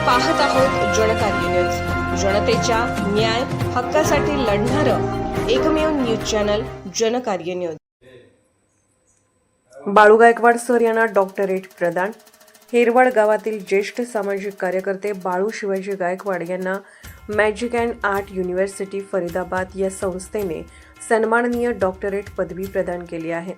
पाहत आहोत जनकार्य न्यूज, जनतेच्या न्याय हक्कासाठी लढणारं एकमेव news channel Jankarya news. Balu Gaikwad sir यांना डॉक्टरेट प्रदान। हेरवाड गावातील ज्येष्ठ सामाजिक कार्यकर्ते बाळू शिवाजी गायकवाड यांना magic and art university Faridabad या संस्थेने सन्माननीय डॉक्टरेट पदवी प्रदान केली आहे।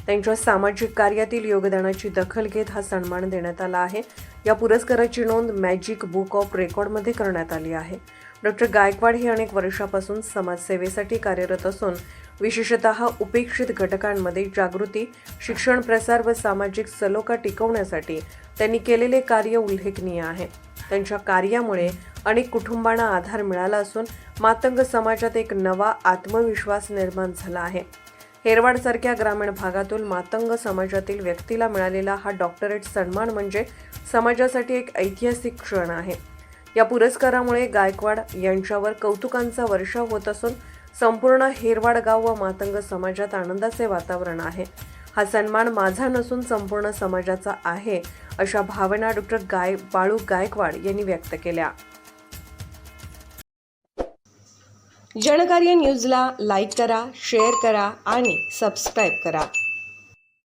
त्यांच्या सामाजिक कार्यातील योगदानाची दखल घेत हा सन्मान देण्यात आला आहे। या पुरस्काराची नोंद मॅजिक बुक ऑफ रेकॉर्डमध्ये करण्यात आली आहे। डॉक्टर गायकवाड हे अनेक वर्षापासून समाजसेवेसाठी कार्यरत असून विशेषतः उपेक्षित घटकांमध्ये जागृती, शिक्षण प्रसार व सामाजिक सलोखा टिकवण्यासाठी त्यांनी केलेले कार्य उल्लेखनीय आहे। त्यांच्या कार्यामुळे अनेक कुटुंबांना आधार मिळाला असून मातंग समाजात एक नवा आत्मविश्वास निर्माण झाला आहे। हेरवाडसारख्या ग्रामीण भागातून मातंग समाजातील व्यक्तीला मिळालेला हा डॉक्टरेट सन्मान म्हणजे समाजासाठी एक ऐतिहासिक क्षण आहे। या पुरस्कारामुळे गायकवाड यांच्यावर कौतुकांचा वर्षाव होत असून संपूर्ण हेरवाड गाव व मातंग समाजात आनंदाचे वातावरण आहे। हा सन्मान माझा नसून संपूर्ण समाजाचा आहे, अशा भावना डॉक्टर बाळू गायकवाड यांनी व्यक्त केल्या। जनकार्य न्यूजला लाईक करा, शेअर करा आणि सबस्क्राईब करा।